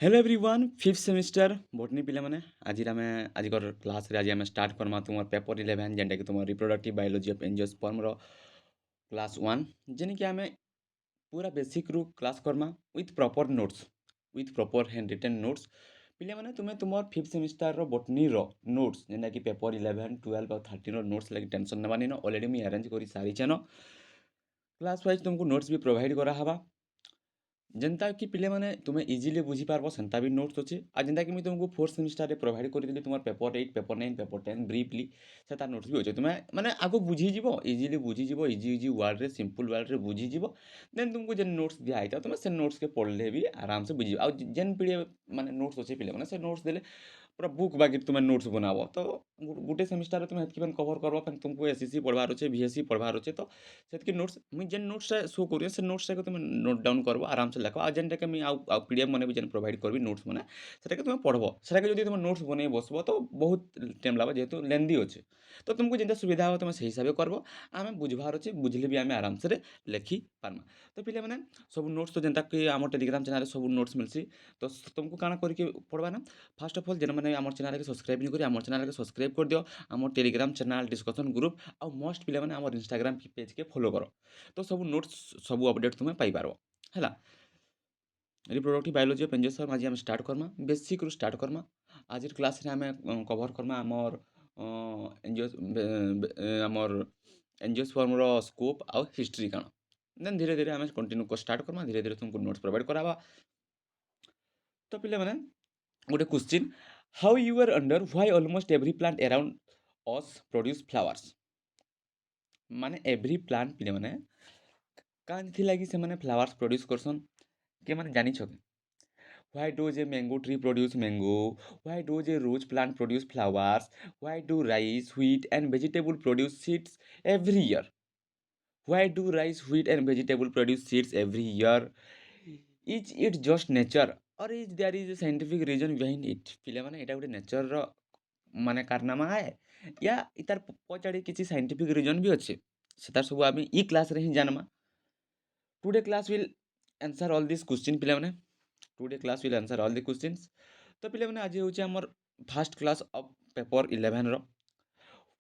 Hello everyone fifth semester botany पिला माने आज आम आज क्लास रे आज आम स्टार्ट करमा तुम पेपर 11 जेनटा कि तुम रिप्रोडक्टिव बायोलॉजी ऑफ एंजियोस्पर्म रो क्लास 1 जेने कि आम पूरा बेसिक रु क्लास करमा with proper notes with proper hand written notes पिला माने तुम तुम फिफ्थ सेमिस्टर रो बॉटनी रो नोट्स जेनटा कि पेपर 11 12 और 13 रो नोट्स लगी टेंशन नबानी न ऑलरेडी मी अरेंज करी सारी चेन क्लास वाइज तुमको नोट्स भी प्रोवाइड करा हवा जेनता कि पिले माने तुमे इजीली बुझी पारबो सेंता भी नोट्स अछि आ जेनता कि मुई तुमको फोर्थ सेमिस्टर रे प्रोवाइड करि देली तुमर पेपर 8 पेपर 9 पेपर 10 ब्रीफली सेता नोट्स भी होचे तुमे माने आगो बुझी जीवो इजीली बुझी जीवो इजी इजी वर्ड रे सिंपल वर्ड रे बुझी जीवो देन तुमको जेन नोट्स दिया आइता तुमे से नोट्स के पढ़ले भी आराम से बुझी आ जेन पीडीएफ माने नोट्स अछि पिले माने से नोट्स देले पूरा बुक बाकी तुमे नोट्स बनाबो तो गुटे सेमिस्टर रे तुमे हेतकी बेन कवर करबो फेन तुमको एसएससी पढ़वार अछि बीएससी पढ़वार अछि तो सेतकी नोट्स मुई जेन नोट्स शो करियो से नोट्स को तुम नोट डाउन करबो आराम से लिखबो आ जेनटा के मुई आ पीडीएफ माने भी जेन प्रोवाइड करबी नोट्स माने सेटा के तुम पढ़बो सेटा के जदी तुम नोट्स बनै बसबो तो बहुत टाइम लागबो जेहेतु लेंदी अछि तो तुमको जेनता सुविधा हो तुम सही हिसाब करबो आमे बुझबार अछि बुझले भी आमे आराम से लेखि पारमा तो पिले माने सब नोट्स तो जेनता कि हमर टेलीग्राम चैनल रे सब नोट्स मिलसी तो तुमको काना करि के पढ़बा ना फर्स्ट ऑफ ऑल जेन माने हमर चैनल के सब्सक्राइब नहीं करी हमर चैनल के सब्सक्राइब कर दियो हमर टेलीग्राम चैनल डिस्कशन ग्रुप आ मोस्ट पिले माने हमर इंस्टाग्राम पेज के फॉलो करो तो सब नोट्स सब अपडेट तुम पाइपर है रिप्रोडक्टिव बायोलॉजी ऑफ एंजियोस्पर्म आज हम स्टार्ट करमा बेसिक रु स्टार्ट करमा आज क्लास रे हमें कवर करमा हमर हमर एंजियोस्पर्म रो स्कोप आ हिस्ट्री काना देन धीरे धीरे हमें कंटिन्यू स्टार्ट करमा धीरे धीरे तुमको नोट्स प्रोवाइड करावा तो पिले माने गोटे question how you are under why almost every plant around us produce flowers माने एवरी प्लांट पिले माने कांथि लागी से माने फ्लावर्स प्रोड्यूस करसन के माने जानि छ why does a mango tree produce mango why does a rose plant produce flowers why do rice wheat and vegetable produce seeds every year why do rice wheat and vegetable produce seeds every year is it just nature or is there is a scientific reason behind it पिले माने एटा गुटे nature रो माने कारनामा है या इतार पछाड़ी किछि scientific reason भी अछि सेता सब आमी ई क्लास रे ही जानमा today class will answer all this question पिले माने today class will answer all the questions तो पिले माने आज होचे हमर फर्स्ट क्लास ऑफ पेपर 11 रो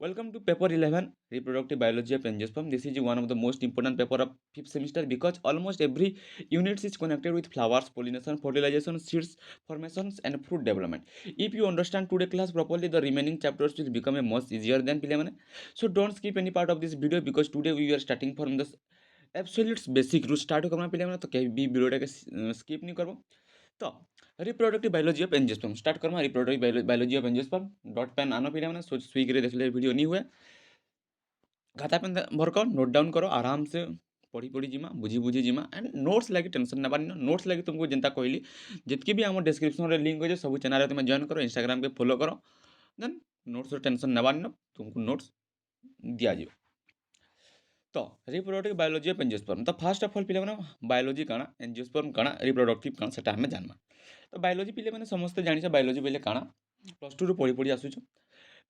welcome to paper 11 reproductive biology of angiosperm this is one of the most important paper of fifth semester because almost every unit is connected with flowers pollination fertilization seeds formations and fruit development if you understand today class properly the remaining chapters will become a much easier than पिले माने so don't skip any part of this video because today we are starting from the absolute basic रू start करना पिले माने तो कहीं भी video के स्किप नहीं करबो तो reproductive biology of angiosperm start करमा reproductive biology of angiosperm dot pen आनो पिले माने स्विग रे देखले वीडियो नहीं हुए खाता पेन भर कर नोट डाउन करो आराम से पढ़ी पढ़ी जिमा बुझी बुझी जिमा एंड नोट्स लगी टेंशन ना बानी नोट्स लगी तुमको जनता कहली जितकी भी हम डिस्क्रिप्शन रे लिंक हो सब चैनल रे तुम जॉइन करो इंस्टाग्राम के फॉलो करो देन नोट्स टेंशन ना बानी तुमको नोट्स दिया जाओ तो रिप्रोडक्टिव बायोलॉजी ऑफ एंजियोस्पर्म तो फर्स्ट ऑफ ऑल पिले माने बायोलॉजी काना एंजियोस्पर्म काना रिप्रोडक्टिव काना सेटा हमें जानमा तो बायोलॉजी पिले माने समस्त जानि छ बायोलॉजी बेले काना प्लस 2 रो पढ़ी पढ़ी आसु छ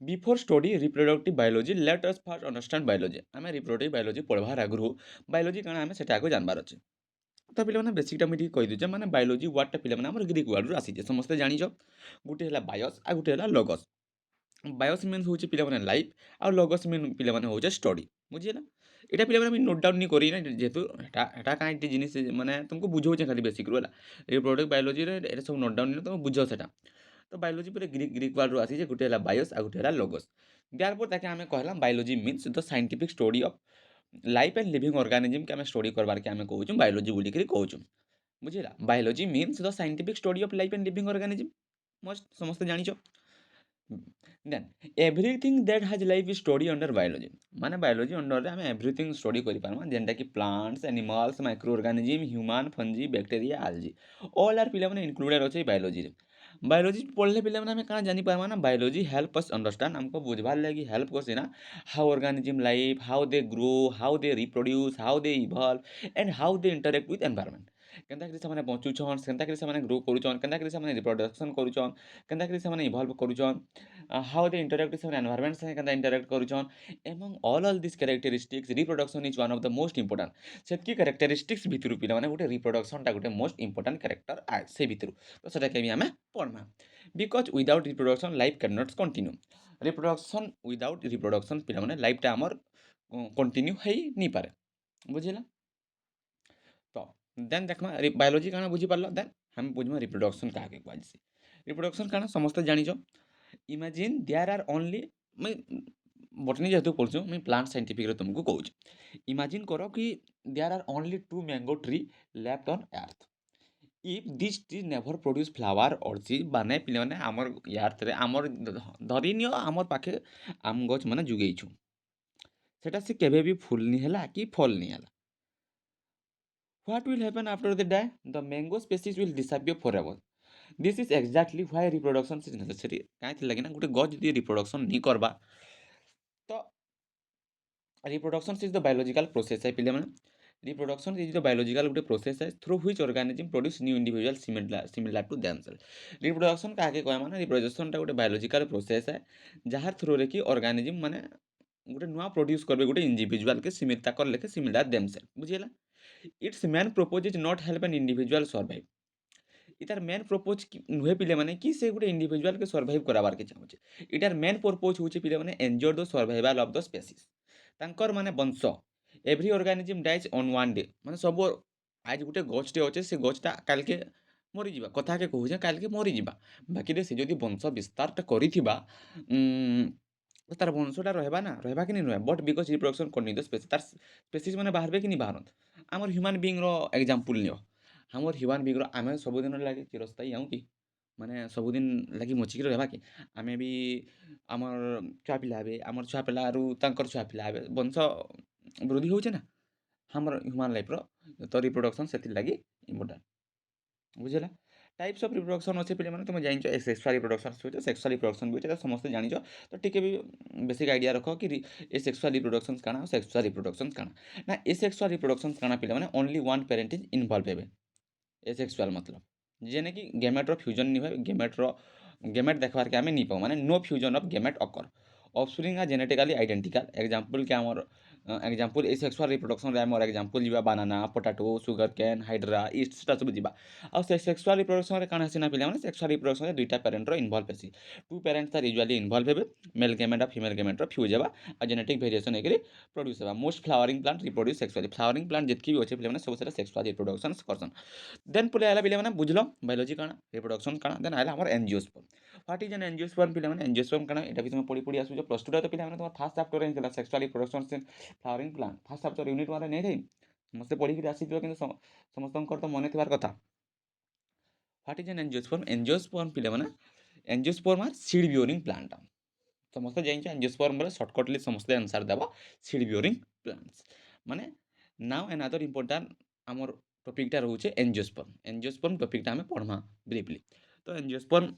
before study reproductive biology let us first understand biology हमें रिप्रोडक्टिव बायोलॉजी पढ़वार आगु बायोलॉजी काना हमें सेटा आगु जानबार अछि तो पिले माने बेसिक टा मिठी कहि दउ माने बायोलॉजी वर्ड टा पिले माने हमर ग्रीक वर्ड रो आसी छ समस्त जानि छ गुटे हला बायोस आ गुटे हला लोगस बायोस मीन्स होचे पिला माने लाइफ आ लोगस मीन पिला माने होचे स्टडी बुझिला এটা পিলা আমি নোট ডাউন নি করি না যেহেতু এটা এটা কাইন্ড জিনিস মানে তোমাকে বুঝাউছে খালি বেসিক রু হলা রিপ্রোডক্টিভ বায়োলজি রে এটা সব নোট ডাউন নি তুমি বুঝাও সেটা তো বায়োলজি পরে গ্রিক ওয়ার্ড রু আসি যে গুটে হলা বায়োস আর গুটে হলা লোগস দেয়ার পর তাকে আমি কহলাম biology means the scientific study of life and living organism के हमें स्टडी करबार के हमें कहउछु बायोलॉजी बोली करी कहउछु बुझिला biology means the scientific study of life and living organism मस्ट समस्त जानिछो then everything that has life is study under biology माने बायोलॉजी अंडर रे हमें एवरीथिंग स्टडी करि पारमा जेंटा कि plants animals microorganism human fungi bacteria algae all are पिला माने इंक्लूडेड होचे बायोलॉजी रे बायोलॉजी पढ़ले पिला माने हमें का जानि पारमा ना बायोलॉजी हेल्प अस अंडरस्टैंड हमको बुझबार लागी हेल्प करसिना how organism life how they grow how they reproduce how they evolve and how they interact with environment କେନ୍ତା କରି ସେମାନେ ବଞ୍ଚୁଛନ୍, କେନ୍ତା କରି ସେମାନେ ଗ୍ରୋ କରୁଛନ୍, କେନ୍ତା କରି ସେମାନେ ରିପ୍ରଡକ୍ସନ୍ କରୁଛନ୍, କେନ୍ତା କରି ସେମାନେ ଇଭଲ୍ଭ କରୁଛନ୍, ହାଉ ଦେ ଇଣ୍ଟରାକ୍ଟ ୱିଥ୍ ସେମାନେ ଏନଭାୟରମେଣ୍ଟ ସାଙ୍ଗେ କେନ୍ତା ଇଣ୍ଟରାକ୍ଟ କରୁଛନ୍, ଏବଂ all this characteristics reproduction is one of the most important. ସେତ୍କି କ୍ୟାରେକ୍ଟରିଷ୍ଟିକ୍ସ ଭିତରୁ ପିଲାମାନେ ଗୋଟେ ରିପ୍ରଡକ୍ସନ୍ଟା ଗୋଟେ ମୋଷ୍ଟ ଇମ୍ପୋର୍ଟାଣ୍ଟ କ୍ୟାରେକ୍ଟର ଆଏ ସେ ଭିତରୁ। ତ ସେଟାକେ ବି ଆମେ ପଢ଼୍ମା। Because without reproduction life can not continue. Reproduction without reproduction ପିଲାମାନେ ଲାଇଫ୍ଟା ଆମର କଣ୍ଟିନ୍ୟୁ ହେଇ ନି ପାରେ। ବୁଝିଲା? ତ ଦେନ୍ ଦେଖ୍ମା ବାୟୋଲୋଜି କାଣା ବୁଝିପାରିଲ, ଦେନ୍ ଆମେ ବୁଝ୍ମା ରିପ୍ରଡକ୍ସନ୍ କାହାକେ କୁହାଯାଏସି। ରିପ୍ରଡକ୍ସନ୍ କାଣା ସମସ୍ତେ ଜାଣିଛ। ଇମାଜିନ୍ ଦେୟାର୍ ଆର୍ ଓନ୍ଲି, ମୁଇଁ ବଟନି ଯେହେତୁ ପଢ଼ୁଛୁ ମୁଇଁ ପ୍ଲାଣ୍ଟ ସାଇଣ୍ଟିଫିକ୍ରେ ତୁମକୁ କହୁଛି। ଇମାଜିନ୍ କର କି their R only 2 mango tree left on earth. If this tree never produce flower or seed, ମାନେ ପିଲାମାନେ ଆମର୍ ଆର୍ଥରେ ଆମର୍ ଧରିନିଅ ଆମର୍ ପାଖେ ଆମ୍ ଗଛ୍ ମାନେ ଯୁଗେଇଛୁ, ସେଟା ସେ କେବେ ବି ଫୁଲ୍ ନି ହେଲା କି ଫଲ୍ ନି ହେଲା। What will happen after they die? The mango species will disappear forever. This is exactly why reproduction is necessary. କାଇଁ ଲାଗି ନା ଗୋଟେ ଗଛ ଯଦି ରିପ୍ରଡକ୍ସନ୍ ନି କରବା, ତ reproduction is the biological process है ପିଲାମାନେ। reproduction is the biological ଗୋଟେ process है through which organism produce new individual similar to themselves। reproduction କାହାକେ କହେମା ନା, reproduction ଟା ଗୋଟେ biological process है ଯାହାର through କି organism ମାନେ ଗୋଟେ ନୂଆ produce କରିବେ ଗୋଟେ individual के similar ତାକର ଲେଖେ similar themselves। ବୁଝିହେଲା? Its main purpose is not help an individual survive। इतार मेन पर्पज नुहे पिले माने कि से गुटे इंडिविजुअल के सर्वाइव कराबार के चाहूचे। इतार मेन पर्पज होचे पिले माने enjoy the survival of the species. तांकर माने वंश every organism dies on one day, माने सब आज गुटे गछटे अच्छे से गछटा काल के मरी जिबा, कथा के कहूचे काल के मरी जिबा। बाकी रे से जदि वंश विस्तारटा करिथिबा तार वंशटा रहबा ना, रहबा कि नहीं रहबा, बट बिकज रिप्रोडक्शन करनी द स्पेसीज, तार स्पेसीज माने बाहरबे कि नहीं बाहरत। आमर ह्यूमन बीइंग रो एग्जांपल लियो। हमर ह्यूमन बीइंग रो आमे सबुदिन लागि चिरस्थायी हूँ कि माने सबुदिन लागि मचिक रहबा कि आमे भी आमर छुआ पिला हेबे, आमर छुआ पिला आरु तांकर छुआ पिला हेबे, वंश वृद्धि होचे ना हमर ह्यूमन लाइफ रो। तो रिप्रोडक्शन सेति लागि इम्पोर्टेंट। बुझिला? टाइप्स ऑफ रिप्रोडक्शन अच्छे पे तुम जान सेक्सुअल रिप्रोडक्शन होते, सेक्सुअल रिप्रोडक्शन भी समस्त जान। तो टी भी बेसिक आइडिया रख कि ए सेक्सुअल रिप्रोडक्शन काना, सेक्सुअल रिप्रोडक्शन काना ना। ए सेक्सुअल रिप्रोडक्शन काना पिला माने only one parent is involve हेबे। एसेक्सुअल मतलब जेने कि गेमेट रो फ्यूजन नहीं हुए, गेमेट देखबार के आमे नहीं पाऊ, माने no fusion of gamete occur. Offspring are genetically identical. Example के हमर एग्जांपल एसेक्सुअल रिप्रोडक्शन रे हमर एग्जांपल जीवा banana, potato, sugar cane, hydra, yeast सेटा सब जीवा। आ सेक्सुअल रिप्रोडक्शन रे काना सिना पिला माने सेक्सुअल रिप्रोडक्शन रे दुईटा पेरेंट रो इन्वॉल्व हेसी। Two parents are usually involve हेबे, मेल गेमेट और फीमेल गेमेट रो फ्यूज हेबा आ जेनेटिक वेरिएशन एकरी प्रोड्यूस हेबा। Most flowering plant reproduce sexually. Flowering plant जितकी भी होचे पिला माने सब सेटा सेक्सुअल रिप्रोडक्शन करसन। देन पुले आला पिला माने बुझलो बायोलॉजी काना, रिप्रोडक्शन काना। देन आला हमर angiosperm. What is an angiosperm पिला माने? एंजियोस्पर्म काना एटा भी तुम पढ़ी पढ़ी आसु जो प्लस 2 रा तो पिला माने तुम फर्स्ट चैप्टर रे हिला सेक्सुअल रिप्रोडक्शन से flowering plant first chapter unit 1 रे नै रे समस्त पढ़ी कि आसी दियो, किंतु समस्तंकर तो मने थिबार कथा। What is an angiosperm? Angiosperm पिला माने एंजियोस्पर्म आर सीड बियोरिंग प्लांट। समस्त जानिछ एंजियोस्पर्म बोले शॉर्टकटली समस्त आंसर देबा सीड बियोरिंग प्लांट्स। माने नाउ अनदर इंपोर्टेंट हमर टॉपिकटा रहउछे एंजियोस्पर्म। एंजियोस्पर्म टॉपिकटा हमें पढ़मा ब्रीफली। तो एंजियोस्पर्म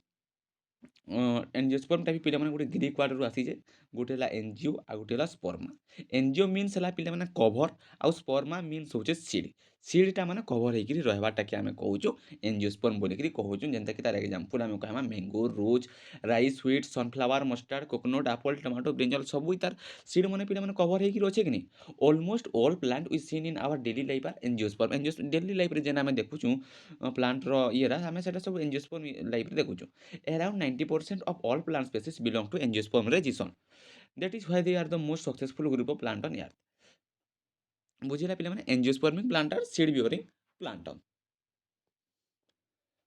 एंजियोस्पर्म टा भी पिला माने गोटे ग्रीक वर्ड रु आसी जे, गोटे हला एनजीओ आ गोटे हला स्पर्मा। एनजीओ मीन्स हला पिला माने कवर आ स्पर्मा मीन्स होचे सीड। सीड टा माने कवर हेकरी रहबाटा के हमें कहूछु एंजियोस्पर्म बोली करी कहूछु। जेंता कि तार एग्जांपल हमें कहमा mango, rose, rice, wheat, sunflower, mustard, coconut, apple, tomato, brinjal सब तार सीड माने पिला माने कवर हेकरी अछि कि नहीं। Almost all plant we seen in our daily life are angiosperm. Angiosperm daily life रे जेना हमें देखुछु प्लांट रो इरा हमें सेटा सब एंजियोस्पर्म लाइफ रे देखुछु। Around 90% of all plant species belong to angiosperm region. That is why they are the most successful group of plant on earth. बुझिला पिला माने angiospermic plant are seed bearing plant.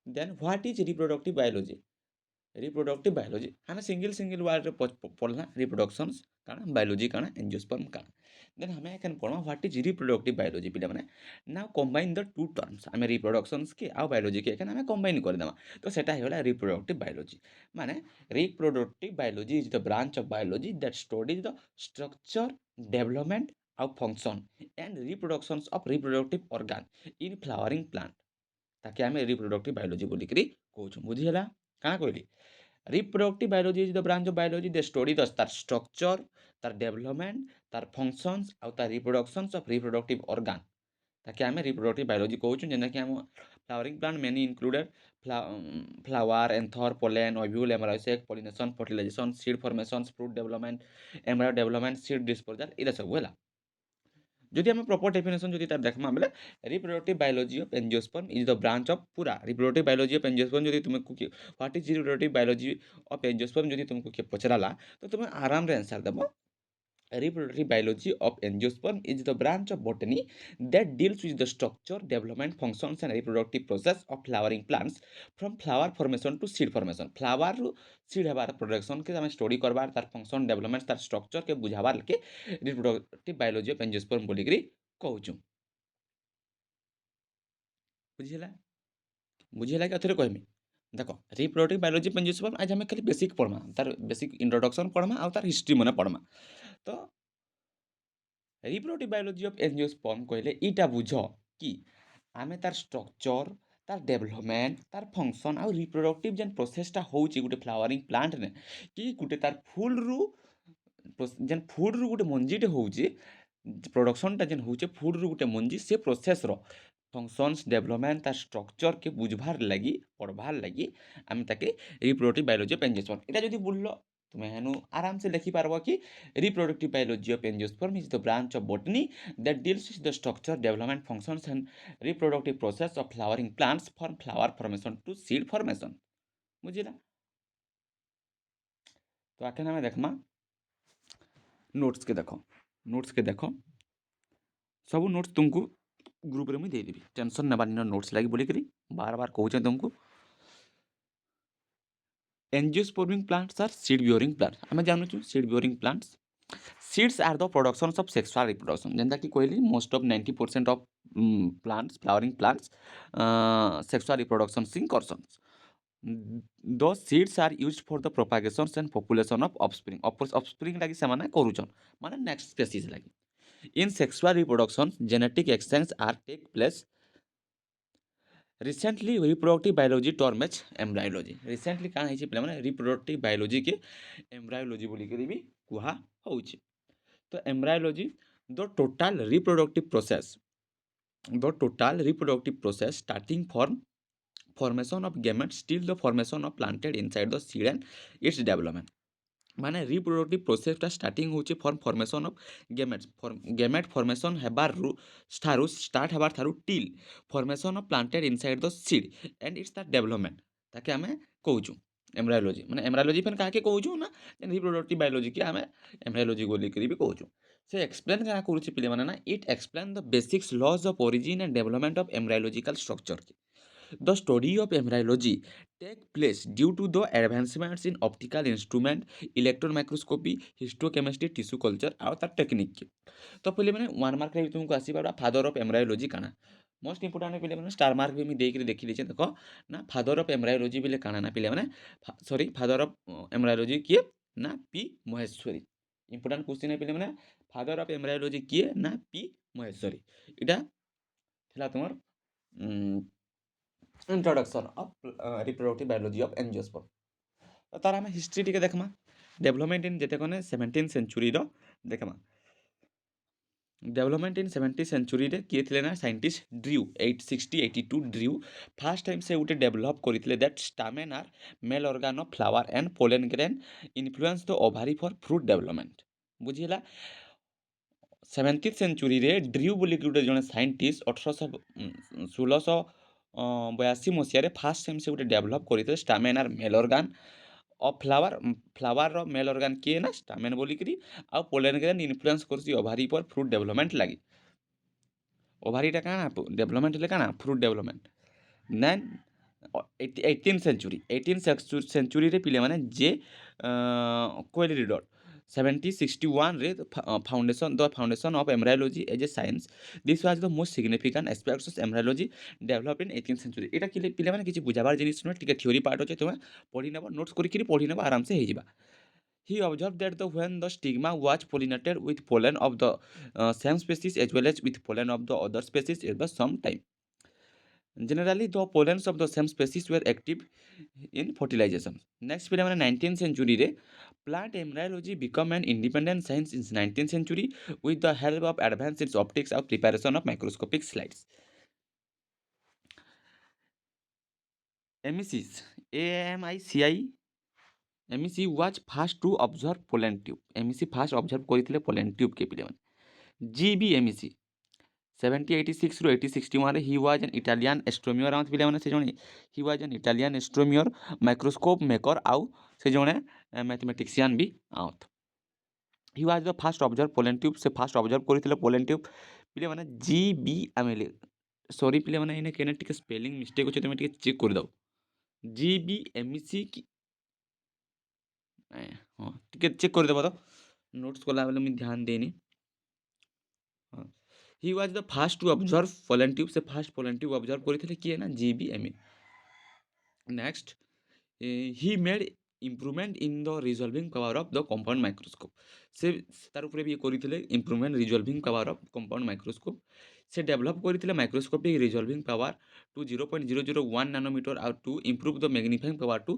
Then what is reproductive biology? Reproductive biology हमें single word रे पढ़ना reproductions काना, biology काना, angiosperm काना। Then हमें can पढ़मा व्हाट इज रिप्रोडक्टिव बायोलॉजी पिला माने। Now combine the two terms, हमें रिप्रोडक्शंस के आ बायोलॉजी के हमें कंबाइन कर देमा, तो सेटा हेला रिप्रोडक्टिव बायोलॉजी। माने reproductive biology is the branch of biology that studies the structure, development और function and reproductions of reproductive organ in flowering plant, ताकि हमें रिप्रोडक्टिव बायोलॉजी बोली करी कहूछु। बुझिला काना कहली? Reproductive biology is the branch of biology that study the तार structure, तार development, तार फंक्शंस और तार रिप्रोडक्शंस ऑफ रिप्रोडक्टिव ऑर्गन ताकि आम रिप्रोडक्टिव बायोलोजी कहूँ जेनटा कि आम flowering plant many included flower anther pollen ovule embryo sac pollination fertilization seed formation fruit development embryo development seed disposal इरा सब है। যদি আমি প্রপর ডেফিনেশন যদি তার দেখমা বেলে reproductive biology of angiosperm is the branch of পুরা রিপ্রোডাক্টিভ বায়োলজি অফ এনজিওস্পার্ম যদি তুমি what is reproductive biology of angiosperm যদি তুমি কিଏ পচরালা তো তুমি আরামরে আনসার দেব। Reproductive biology of angiosperm is the branch of botany that deals with the structure, development, functions and reproductive process of flowering plants from flower formation to seed formation. Flower ru seed hebar production के हमें study करबार तार function development तार structure के बुझाबार के reproductive biology of angiosperm बोली करी कहूँ। बुझिला बुझिला कि अथरे कहमी देख रिप्रोडक्टिव बायोलॉजी ऑफ एंजियोस्पर्म आज हमें खाली बेसिक पढ़मा तार बेसिक इंट्रोडक्शन पढ़मा आ तार हिस्ट्री मने पढ़मा। तो रिप्रोडक्टिव बायोलॉजी ऑफ एंजियोस्पर्म कहले इटा बुझ कि आमे तार स्ट्रक्चर तार डेवलपमेंट तार फंक्शन आ रिप्रोडक्टिव जेन प्रोसेसटा होउची गुटे फ्लावरिंग प्लांट ने कि गुटे तार फूल रु जेन फूल रु गुटे मंजीटे होउची प्रोडक्शनटा जेन होउचे फूल रु गुटे मंजी से प्रोसेस रो फंक्शंस डेवलपमेंट तार स्ट्रक्चर के बुझबार लगी पढ़बार लगी आमे ताके रिप्रोडक्टिव बायोलॉजी ऑफ एंजियोस्पर्म इटा जदि बुझलो तुम्हें हेनु आराम से लिखि पारबो कि reproductive biology of angiosperm is the branch of botany that deals with the structure, development, functions and reproductive process of flowering plants from flower formation to seed formation। बुझिला। तो आखिर हमें देखमा नोट्स के देखो सब नोट्स तुमको ग्रुप रे मुझे देदेवी tension नेबार notes लगी बोलिक बार बार कहूँ तुमको। Angiosperming plants are seed bearing plants आम जानूँ seed bearing plants seeds are the productions of sexual reproduction जेनता कि कहली most of 90% of plants flowering plants sexual reproduction सिंग करसन्स। The seeds are used for the propagation and population of offspring लगी से माने करूछन माने नेक्स्ट स्पेसीज लगी। In sexual reproduction genetic exchange are take place recently reproductive biology term as embryology recently काण है पे माने रिप्रोडक्टिव बायोलॉजी के एम्ब्रायोलॉजी बोली करी भी कुहा होउची। तो embryology the total reproductive process starting from formation of gametes till the formation of planted inside the seed and its development माने रिप्रोडक्टिव प्रोसेसटा स्टार्टिंग होची form formation of gamete formation हेबार स्टार्ट हेबार थारु till formation of planted inside the seed and its the development ताके आमे कहूछु embryology माने embryology फेन काके कहूछु ना रिप्रोडक्टिव बायोलॉजी के आमे एम्ब्रायोलॉजी बोली करी भी कहूछु। से एक्सप्लेन करा करूची पिले माने ना it explain the basics laws of origin and development of embryological structure. The study of embryology take place due to the advancements in optical instrument, electron microscopy, histochemistry, tissue culture और तार technique की। तो पहले मैंने 1 mark रे तुमको आसी बाबा father of embryology काना मोस्ट इंपोर्टेंट पहले मैंने स्टार मार्क भी मैं देख लीजिए देखो ना फादर ऑफ एम्ब्रायोलॉजी बोले काना ना पहले मैंने सॉरी फादर ऑफ एम्ब्रायोलॉजी किए ना पी महेश्वरी इंपोर्टेंट क्वेश्चन है पहले मैंने फादर ऑफ एम्ब्रायोलॉजी किए ना पी महेश्वरी इटा थिला तुमर introduction of reproductive biology of angiosperm. तार आम हिस्ट्री टी देखमा डेवलपमेंट इन जेते कने 17th सेंचुरी रो देखमा डेवलपमेंट इन 17th सेंचुरी रे किए थिले ना scientist Drew 860-82 Drew first time से उटे डेवलप करिथिले that stamen are male organ of flower and pollen grain influence the ovary for fruit development. बुझिला 17th सेंचुरी रे ड्रू बोली गुटे जने साइंटिस्ट 1882 मसीह फास्ट टाइम से गोटे डेभलप करते stamen are male organ of flower male organ किए ना स्टामेन बोलिकी आउ पोलन ग्रेन इन्फ्लुएंस कर ओभारी पर फ्रूट डेवलपमेंट लगी ओभारीटा काना डेवलपमेंट हेले काना fruit development then 18th century रे पिले माने जे कोएल रिडर 1761 रे foundation of embryology as a science this was the most significant aspects of embryology developed in 18th century एटा कि पिले माने किछि बुझाबार जिनिस न टिके थ्योरी पार्ट होचे तुमे पढि नेबो नोट्स करि पढि नेबो आराम से हे जिबा। He observed that when the stigma was pollinated with pollen of the same species as well as with pollen of the other species at the same time Generally, the pollens of the same species were active in fertilization. Next ପିଲାମାନେ 19th century plant embryology become an independent science in 19th century with the help of advances in optics and preparation of microscopic slides. MECs, AMICI MEC was first to observe pollen tube. MEC first observe କରିଥିଲେ pollen tube के ପିଲାମାନେ. GB MEC 1786 ରୁ 1861 he was an Italian astronomer ଆମ ପିଲାମାନେ ସେ ଜଣେ he was an Italian astronomer microscope maker ଆଉ ସେ ଜଣେ mathematician B ଆଉት. he was the first observe pollen tube ସେ first observe କରିଥିଲେ pollen tube ପିଲାମାନେ GB MEC ସରି ପିଲାମାନେ ଏଇନେ କେନେ ଟିକେ ସ୍ପେଲିଂ ମିଷ୍ଟେକ୍ ଅଛି ତମେ ଟିକେ ଚେକ୍ କରିଦବ GB MEC କି ହଁ ଟିକେ ଚେକ୍ କରିଦେବ ତ ନୋଟ୍ସ କଲାବେଳେ ମୁଁ ଧ୍ୟାନ ଦେଇନି ହଁ he was the first to observe pollen tube ସେ ଫାଷ୍ଟ ପୋଲେନ୍ ଟ୍ୟୁବ୍ ଅବଜର୍ଭ କରିଥିଲେ କିଏ ନା GBME next he made improvement in the resolving power of the compound microscope ସେ ତାର ଉପରେ ବି କରିଥିଲେ improvement resolving power of compound microscope ସେ ଡେଭଲପ୍ କରିଥିଲେ microscopic resolving power to 0.001 nanometer ଆଉ to improve the magnifying power to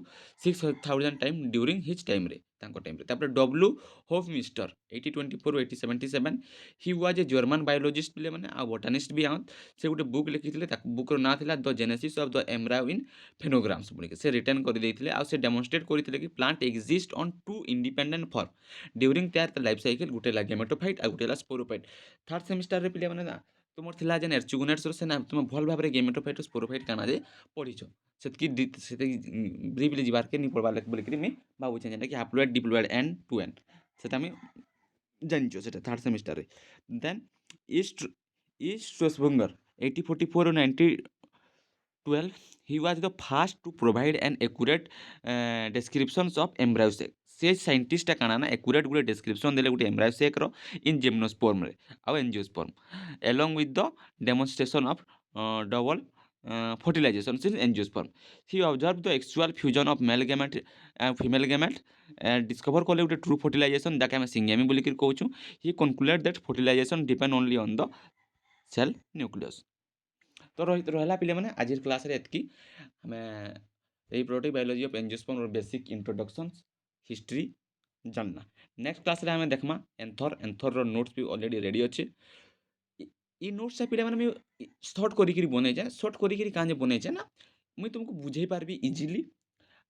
6000 time during his ଟାଇମ୍ରେ ତାଙ୍କ ଟାଇମ୍ରେ ତାପରେ W ହୋଫ୍ mister 1824 1877 he was A German biologist ପିଲାମାନେ ଆଉ ବୋଟାନିଷ୍ଟ ବି ଆଉଁ ସେ ଗୋଟେ ବୁକ୍ ଲେଖିଥିଲେ ତାକୁ ବୁକ୍ର ନାଁ ଥିଲା the genesis of the embryo in phenograms ବୋଲିକି ସେ ରିଟର୍ନ କରିଦେଇଥିଲେ ଆଉ ସେ ଡେମନଷ୍ଟ୍ରେଟ୍ କରିଥିଲେ କି plant exist on two independent form during ତାର ଲାଇଫ୍ ସାଇକେଲ ଗୋଟେ ହେଲା ଗେମେଟୋଫାଇଟ୍ ଆଉ ଗୋଟେ ହେଲା ସ୍ପୋରୋଫାଇଟ୍ ଥାର୍ଡ ସେମିଷ୍ଟାରରେ ପିଲାମାନେ ନା ତୁମର ଥିଲା ଯେନ୍ ଏର୍ଚୁଗୁନେଟ୍ସର ସେ ନା ତୁମେ ଭଲ ଭାବରେ ଗେମେଟୋଫାଇଟ୍ ସ୍ପୋରୋଫାଇଟ୍ କାଣା ଯେ ପଢ଼ିଛ ସେତିକି ବ୍ରିଫଲି ଯିବାର୍କେ ନି ପଢ଼ବାର୍ ବୋଲିକିରି ମୁଇଁ ଭାବୁଛେ ଯେନ୍ଟାକି ହାପ୍ଲୋଏଡ୍ ଡିପ୍ଲୋଏଡ୍ ଏନ୍ ଟୁ ଏନ୍ ସେଟା ଆମେ ଜାଣିଛ ସେଟା third ସେମିଷ୍ଟାରରେ then east ଷ୍ଟ୍ରେସବୁଙ୍ଗର 1844 1912 he was the first to provide an accurate descriptions of embryo sac ସେ ସାଇଣ୍ଟିଷ୍ଟଟା କାଣା ନା ଏକୁରେଟ୍ ଗୋଟେ ଡେସ୍କ୍ରିପସନ୍ ଦେଲେ ଗୋଟେ ଏମ୍ବ୍ରାୟୋ ସେକ୍ର ଇନ୍ ଜିମ୍ନୋସ୍ପର୍ମରେ ଆଉ ଏଞ୍ଜିଓସ୍ପର୍ମ along with the demonstration of double fertilization in angiosperm he observed the actual fusion of male gamete and female gamete discover kale ଗୋଟେ true fertilization ଯାକେ ଆମେ ସିଙ୍ଗେମି ବୋଲିକିରି କହୁଛୁ he concluded that fertilization depend only on the cell nucleus ତ ରହିଲା ପିଲାମାନେ ଆଜିର କ୍ଲାସ୍ରେ ଏତିକି ଆମେ ରିପ୍ରୋଡକ୍ଟିଭ୍ ବାୟୋଲୋଜି ଅଫ୍ ଏଞ୍ଜିଓସ୍ପର୍ମର ବେସିକ୍ ଇଣ୍ଟ୍ରୋଡକ୍ସନ୍ସ ହିଷ୍ଟ୍ରି ଜାଣିଲା ନେକ୍ସଟ କ୍ଲାସ୍ରେ ଆମେ ଦେଖମା ଏନ୍ଥରର ନୋଟ୍ସ ବି ଅଲରେଡ଼ି ରେଡ଼ି ଅଛି ଇ ନୋଟ୍ସଟା ପିଲାମାନେ ମୁଇଁ ସର୍ଟ କରିକିରି ବନେଇଛେ ସର୍ଟ କରିକିରି କାଁ ଯେ ବନେଇଛେ ନା ମୁଇଁ ତୁମକୁ ବୁଝେଇ ପାରିବି ଇଜିଲି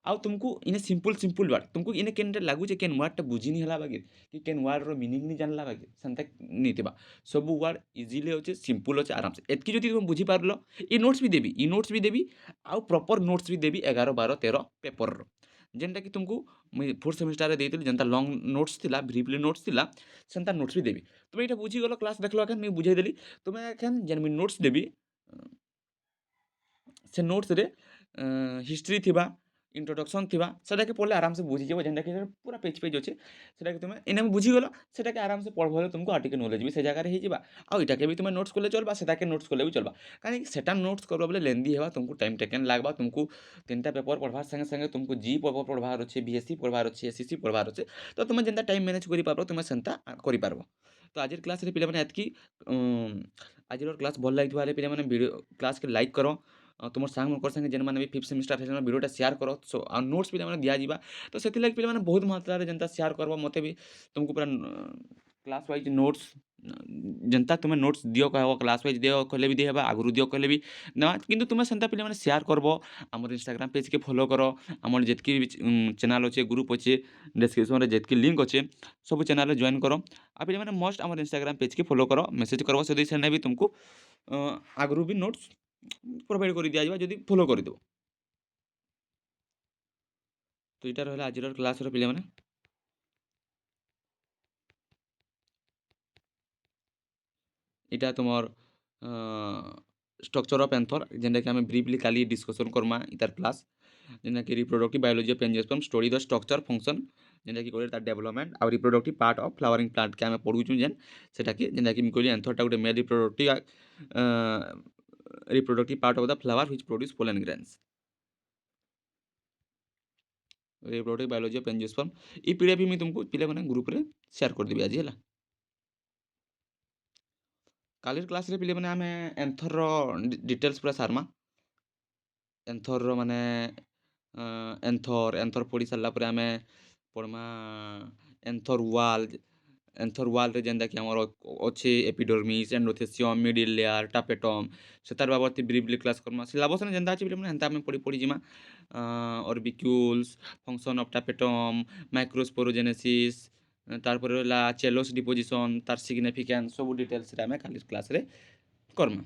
ଆଉ ତୁମକୁ ଇନେ ସିମ୍ପଲ୍ ୱାର୍ଡ଼ ତୁମକୁ ଇନେ କେନ୍ଟା ଲାଗୁଛେ କେନ୍ ୱାର୍ଡ଼ଟା ବୁଝି ନି ହେଲା ବାକି କି କେନ୍ ୱାର୍ଡ଼ର ମିନିଂ ନି ଜାଣିଲା ବାକି ସେନ୍ତା ନେଇଥିବା ସବୁ ୱାର୍ଡ଼ ଇଜିଲି ଅଛେ ସିମ୍ପଲ୍ ଅଛେ ଆରାମସେ ଏତ୍କି ଯଦି ତୁମେ ବୁଝିପାରିଲ ଇ ନୋଟ୍ସ ବି ଦେବି ଆଉ ପ୍ରପର୍ ନୋଟ୍ସ ବି ଦେବି 11 12 13 ପେପରର ଯେନ୍ଟାକି ତୁମକୁ ମୁଇଁ ଫୋର୍ଥ ସେମିଷ୍ଟାରରେ ଦେଇଥିଲି ଯେନ୍ତା ଲଙ୍ଗ୍ ନୋଟ୍ସ ଥିଲା ବ୍ରିଫଲି ନୋଟ୍ସ ଥିଲା ସେନ୍ତା ନୋଟ୍ସ ବି ଦେବି ତୁମେ ଏଇଟା ବୁଝିଗଲ କ୍ଲାସ୍ ଦେଖିଲ ଏଖାନ୍ ମୁଇଁ ବୁଝେଇଦେଲି ତୁମେ ଏଖାନ୍ ଯେନ୍ ମୁଇଁ ନୋଟ୍ସ ଦେବି ସେ ନୋଟ୍ସରେ ହିଷ୍ଟ୍ରି ଥିବା इंट्रोडक्शन थिबा सेटाके पढ़ले आराम से बुझीଯିବ जेनटाके पूरा पेज ଅଛି सेटाके तुमे इने बुझीगलो सेटाके आराम से पढ़बले तुमको आर्टिकल नॉलेज भी से जगह रे हिजिबा आ इटाके भी तुमे नोट्स करले चलबा सेटाके नोट्स करले भी चलबा कानी सेटा नोट्स करबा बोले लेंदी हेबा तुमको टाइम टेकन लागबा तुमको तीनटा पेपर पढ़बार संगे संगे तुमको जी पेपर पढ़बार अछि बीएससी पढ़बार अछि एसएससी पढ़बार अछि तो तुमे जेंता टाइम मैनेज करि पारबो तुमे सेंता करि पारबो तो आजिर क्लास रे पिले माने एतकी आजिर क्लास भल लागिथबा ले पिले माने वीडियो क्लास के लाइक करो तुम सांग सागे जेन मैंने भी फिफ्थ सेमिस्टर है वीडियोटा शेयर करो सो आ नोट्स भी दिज्व तो से पे बहुत मात्रा जेनता शेयर करब मत भी तुमको पूरा क्लास वाइज नोट्स जेनता तुम्हें नोट्स दियो कह क्लास वाइज दियो कहले भी दिहेबा आगु दियो कहले भी ना किंतु तुम्हें सेंता पे शेयर करब आम इंस्टाग्राम पेज के फॉलो कर आम जितकी भी चैनल अच्छे ग्रुप अच्छे डिस्क्रिप्शन में जितकी लिंक अच्छे सब चैनल जॉइन कर आ पे मस्ट आम इंस्टाग्राम पेज के फॉलो कर मेसेज कर से भी तुमको आगु भी नोट्स प्रोवाइड कर दिया जब फॉलो करदेव तो यहाँ रहा आज क्लास पे मैंने इटा तुम स्ट्रक्चर ऑफ एंथर जेनटा कि आम ब्रीफली काली डिस्कसन करमा इतार क्लास जेनटा कि reproductive biology of angiosperm study the structure function जेनटा कि कहले तार डेवलपमेंट और reproductive part of flowering plant के आम पढ़ुचु जेन सेटा कि जेनटा कि कहली एंथरटा गोटे male reproductive part of the flower which produce pollen grains reproductive biology of angiosperm E PDF भी मैं तुमको पिले माने ग्रुप रे शेयर कर देबी आज है काली क्लास रे पिले माने आमे एंथर रो डिटेल्स पूरा सारमा ଏନ୍ଥରର ମାନେ ଏନ୍ଥର ପଢ଼ି ସାରିଲା ପରେ ଆମେ ପଢ଼୍ମା ଏନ୍ଥର ୱାଲ୍ରେ ଯେନ୍ଟାକି ଆମର ଅଛେ ଏପିଡର୍ମିସ୍, ଏଣ୍ଡୋଥେସିୟମ୍, ମିଡିଲ୍ ଲେୟାର୍, ଟାପେଟମ୍ ସେ ତାର୍ ବାବଦରେ ବ୍ରିଫଲି କ୍ଲାସ୍ କର୍ମା। ସିଲାବସ୍ରେ ଯେନ୍ତା ଅଛି ବେଲେ ହେନ୍ତା ଆମେ ପଢ଼ି ଯିମା। ଅର୍ବିକ୍ୟୁଲ୍ସ, ଫଙ୍କସନ୍ ଅଫ୍ ଟାପେଟମ୍, ମାଇକ୍ରୋସ୍ପୋରୋଜେନେସିସ୍, ତାର୍ପରେ ରହେଲା ଚେଲୋସ୍ ଡିପୋଜିସନ୍, ତାର୍ ସିଗ୍ନିଫିକାନ୍ସ ସବୁ ଡିଟେଲ୍ସରେ ଆମେ କାଲି କ୍ଲାସ୍ରେ କର୍ମା।